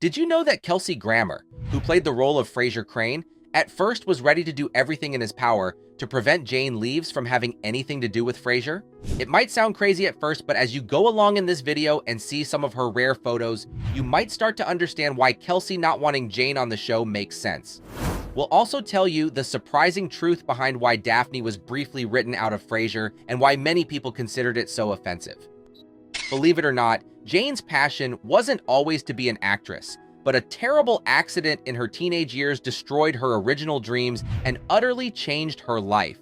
Did you know that Kelsey Grammer, who played the role of Frasier Crane, at first was ready to do everything in his power to prevent Jane Leeves from having anything to do with Frasier? It might sound crazy at first, but as you go along in this video and see some of her rare photos, you might start to understand why Kelsey not wanting Jane on the show makes sense. We'll also tell you the surprising truth behind why Daphne was briefly written out of Frasier and why many people considered it so offensive. Believe it or not, Jane's passion wasn't always to be an actress, but a terrible accident in her teenage years destroyed her original dreams and utterly changed her life.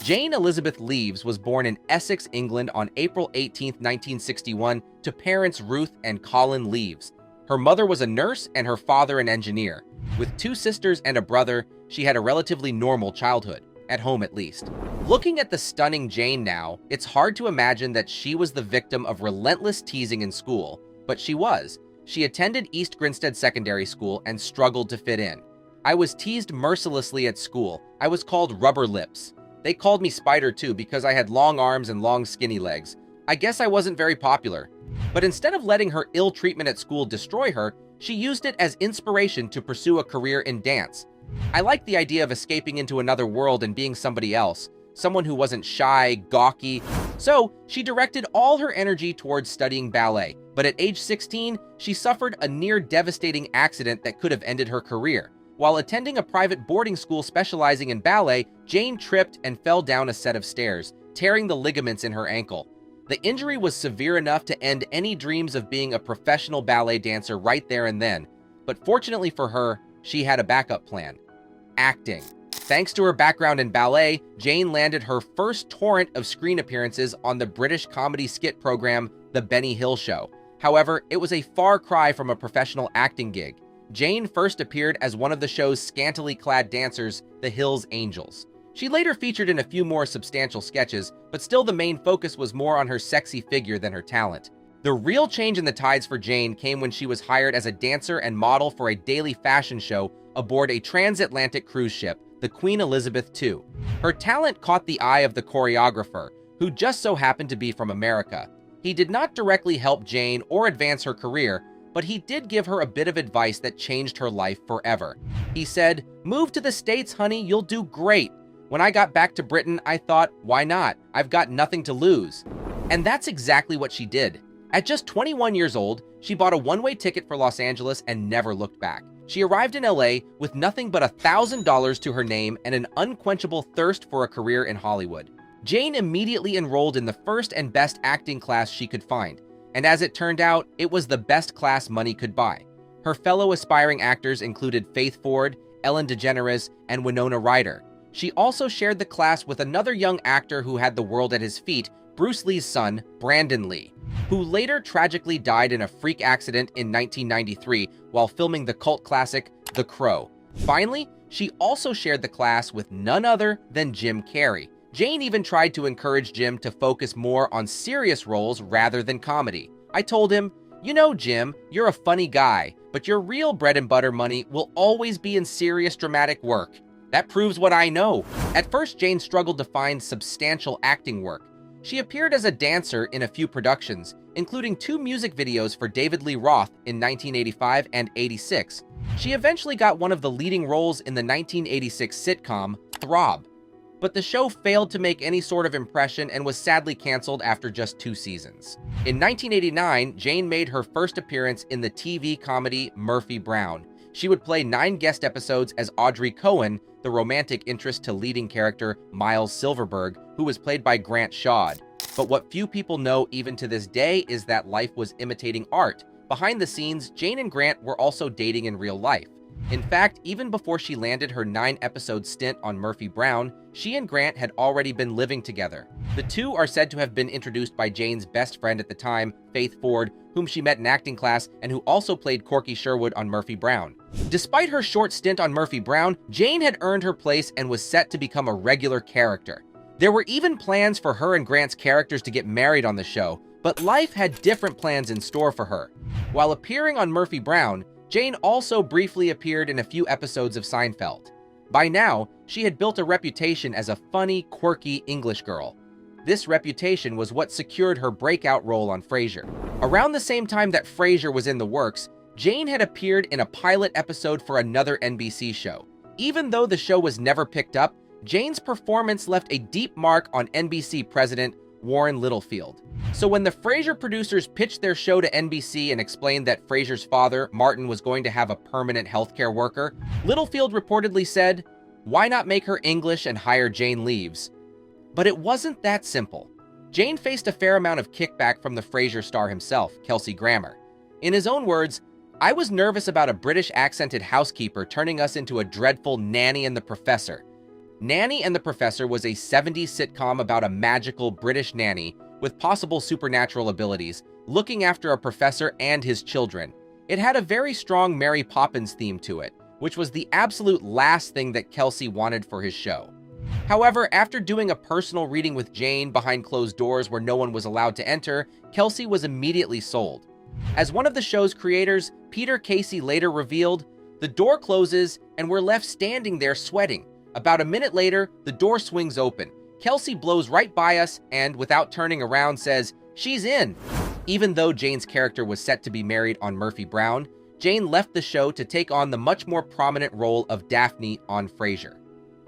Jane Elizabeth Leeves was born in Essex, England on April 18, 1961, to parents Ruth and Colin Leeves. Her mother was a nurse and her father an engineer. With two sisters and a brother, she had a relatively normal childhood, at home at least. Looking at the stunning Jane now, it's hard to imagine that she was the victim of relentless teasing in school, but she was. She attended East Grinstead Secondary School and struggled to fit in. I was teased mercilessly at school. I was called Rubber Lips. They called me Spider too because I had long arms and long skinny legs. I guess I wasn't very popular. But instead of letting her ill treatment at school destroy her, she used it as inspiration to pursue a career in dance. I liked the idea of escaping into another world and being somebody else, someone who wasn't shy, gawky. So she directed all her energy towards studying ballet. But at age 16, she suffered a near devastating accident that could have ended her career. While attending a private boarding school specializing in ballet, Jane tripped and fell down a set of stairs, tearing the ligaments in her ankle. The injury was severe enough to end any dreams of being a professional ballet dancer right there and then. But fortunately for her, she had a backup plan: acting. Thanks to her background in ballet, Jane landed her first torrent of screen appearances on the British comedy skit program, The Benny Hill Show. However, it was a far cry from a professional acting gig. Jane first appeared as one of the show's scantily clad dancers, the Hills Angels. She later featured in a few more substantial sketches, but still the main focus was more on her sexy figure than her talent. The real change in the tides for Jane came when she was hired as a dancer and model for a daily fashion show aboard a transatlantic cruise ship, the Queen Elizabeth II. Her talent caught the eye of the choreographer, who just so happened to be from America. He did not directly help Jane or advance her career, but he did give her a bit of advice that changed her life forever. He said, "Move to the States, honey, you'll do great." When I got back to Britain, I thought, why not? I've got nothing to lose. And that's exactly what she did. At just 21 years old, she bought a one-way ticket for Los Angeles and never looked back. She arrived in LA with nothing but $1,000 to her name and an unquenchable thirst for a career in Hollywood. Jane immediately enrolled in the first and best acting class she could find, and as it turned out, it was the best class money could buy. Her fellow aspiring actors included Faith Ford, Ellen DeGeneres, and Winona Ryder. She also shared the class with another young actor who had the world at his feet, Bruce Lee's son, Brandon Lee, who later tragically died in a freak accident in 1993 while filming the cult classic The Crow. Finally, she also shared the class with none other than Jim Carrey. Jane even tried to encourage Jim to focus more on serious roles rather than comedy. I told him, "You know, Jim, you're a funny guy, but your real bread and butter money will always be in serious dramatic work." That proves what I know. At first, Jane struggled to find substantial acting work. She appeared as a dancer in a few productions, including 2 music videos for David Lee Roth in 1985 and 86. She eventually got one of the leading roles in the 1986 sitcom Throb. But the show failed to make any sort of impression and was sadly canceled after just 2 seasons. In 1989, Jane made her first appearance in the TV comedy Murphy Brown. She would play 9 guest episodes as Audrey Cohen, the romantic interest to leading character Miles Silverberg, who was played by Grant Shawd. But what few people know even to this day is that life was imitating art. Behind the scenes, Jane and Grant were also dating in real life. In fact, even before she landed her 9-episode stint on Murphy Brown, she and Grant had already been living together. The two are said to have been introduced by Jane's best friend at the time, Faith Ford, whom she met in acting class and who also played Corky Sherwood on Murphy Brown. Despite her short stint on Murphy Brown, Jane had earned her place and was set to become a regular character. There were even plans for her and Grant's characters to get married on the show, but life had different plans in store for her. While appearing on Murphy Brown, Jane also briefly appeared in a few episodes of Seinfeld. By now, she had built a reputation as a funny, quirky English girl. This reputation was what secured her breakout role on Frasier. Around the same time that Frasier was in the works, Jane had appeared in a pilot episode for another NBC show. Even though the show was never picked up, Jane's performance left a deep mark on NBC president Warren Littlefield. So when the Frasier producers pitched their show to NBC and explained that Frasier's father, Martin, was going to have a permanent healthcare worker, Littlefield reportedly said, "Why not make her English and hire Jane Leeves?" But it wasn't that simple. Jane faced a fair amount of kickback from the Frasier star himself, Kelsey Grammer. In his own words, "I was nervous about a British-accented housekeeper turning us into a dreadful Nanny and the Professor." Nanny and the Professor was a 70s sitcom about a magical British nanny with possible supernatural abilities, looking after a professor and his children. It had a very strong Mary Poppins theme to it, which was the absolute last thing that Kelsey wanted for his show. However, after doing a personal reading with Jane behind closed doors where no one was allowed to enter, Kelsey was immediately sold. As one of the show's creators, Peter Casey later revealed, "The door closes and we're left standing there sweating. About a minute later, the door swings open. Kelsey blows right by us and, without turning around, says, 'She's in.'" Even though Jane's character was set to be married on Murphy Brown, Jane left the show to take on the much more prominent role of Daphne on Frasier.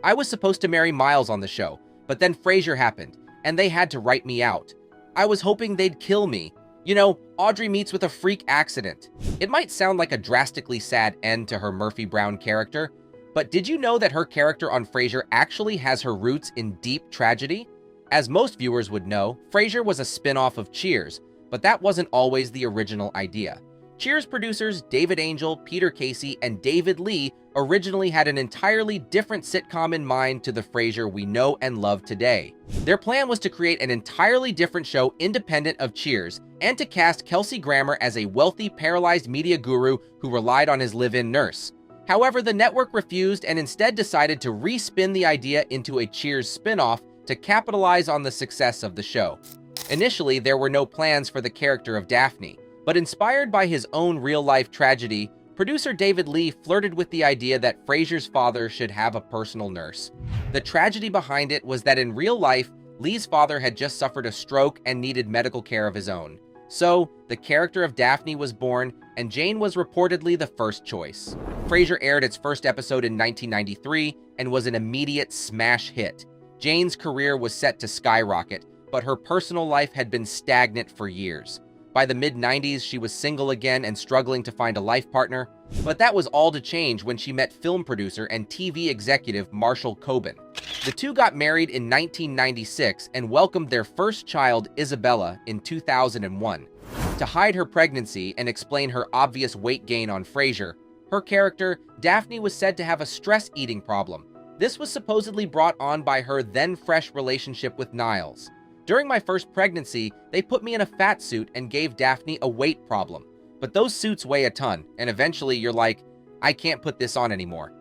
"I was supposed to marry Miles on the show, but then Frasier happened, and they had to write me out. I was hoping they'd kill me. You know, Audrey meets with a freak accident." It might sound like a drastically sad end to her Murphy Brown character, but did you know that her character on Frasier actually has her roots in deep tragedy? As most viewers would know, Frasier was a spin-off of Cheers, but that wasn't always the original idea. Cheers producers David Angel, Peter Casey, and David Lee originally had an entirely different sitcom in mind to the Frasier we know and love today. Their plan was to create an entirely different show independent of Cheers, and to cast Kelsey Grammer as a wealthy, paralyzed media guru who relied on his live-in nurse. However, the network refused and instead decided to respin the idea into a Cheers spin-off to capitalize on the success of the show. Initially, there were no plans for the character of Daphne, but inspired by his own real-life tragedy, producer David Lee flirted with the idea that Frasier's father should have a personal nurse. The tragedy behind it was that in real life, Lee's father had just suffered a stroke and needed medical care of his own. So, the character of Daphne was born, and Jane was reportedly the first choice. Frasier aired its first episode in 1993 and was an immediate smash hit. Jane's career was set to skyrocket, but her personal life had been stagnant for years. By the mid-90s, she was single again and struggling to find a life partner, but that was all to change when she met film producer and TV executive Marshall Coben. The two got married in 1996 and welcomed their first child, Isabella, in 2001. To hide her pregnancy and explain her obvious weight gain on Frasier, her character, Daphne, was said to have a stress-eating problem. This was supposedly brought on by her then-fresh relationship with Niles. "During my first pregnancy, they put me in a fat suit and gave Daphne a weight problem. But those suits weigh a ton, and eventually you're like, I can't put this on anymore."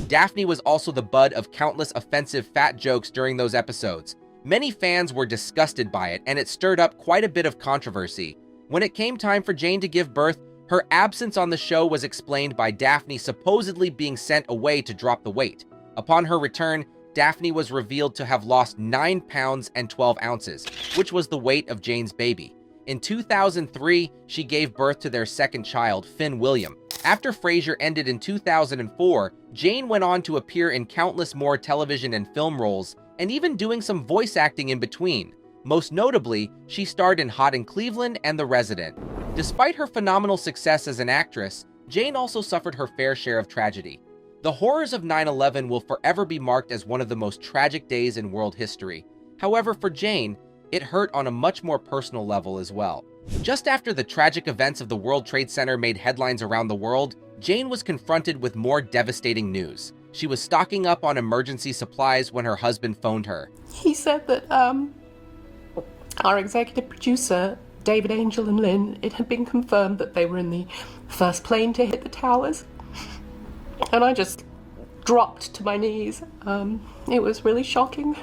Daphne was also the butt of countless offensive fat jokes during those episodes. Many fans were disgusted by it, and it stirred up quite a bit of controversy. When it came time for Jane to give birth, her absence on the show was explained by Daphne supposedly being sent away to drop the weight. Upon her return, Daphne was revealed to have lost 9 pounds and 12 ounces, which was the weight of Jane's baby. In 2003, she gave birth to their second child, Finn William. After Frasier ended in 2004, Jane went on to appear in countless more television and film roles, and even doing some voice acting in between. Most notably, she starred in Hot in Cleveland and The Resident. Despite her phenomenal success as an actress, Jane also suffered her fair share of tragedy. The horrors of 9/11 will forever be marked as one of the most tragic days in world history. However, for Jane, it hurt on a much more personal level as well. Just after the tragic events of the World Trade Center made headlines around the world, Jane was confronted with more devastating news. She was stocking up on emergency supplies when her husband phoned her. He said that our executive producer, David Angel and Lynn, it had been confirmed that they were in the first plane to hit the towers. And I just dropped to my knees. It was really shocking.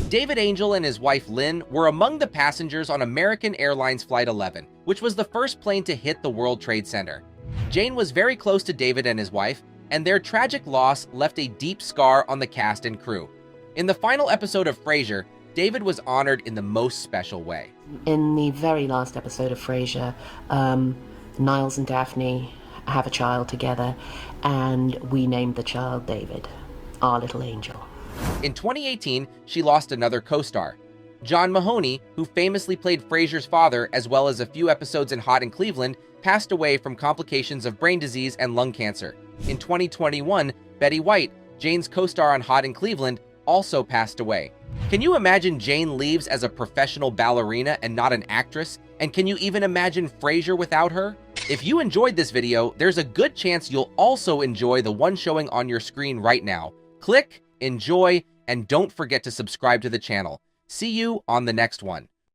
David Angel and his wife Lynn were among the passengers on American Airlines Flight 11, which was the first plane to hit the World Trade Center. Jane was very close to David and his wife, and their tragic loss left a deep scar on the cast and crew. In the final episode of Frasier, David was honored in the most special way. In the very last episode of Frasier, Niles and Daphne have a child together, and we named the child David, our little angel. In 2018, she lost another co-star. John Mahoney, who famously played Frasier's father as well as a few episodes in Hot in Cleveland, passed away from complications of brain disease and lung cancer. In 2021, Betty White, Jane's co-star on Hot in Cleveland, also passed away. Can you imagine Jane Leeves as a professional ballerina and not an actress? And can you even imagine Frasier without her? If you enjoyed this video, there's a good chance you'll also enjoy the one showing on your screen right now. Click, enjoy, and don't forget to subscribe to the channel. See you on the next one.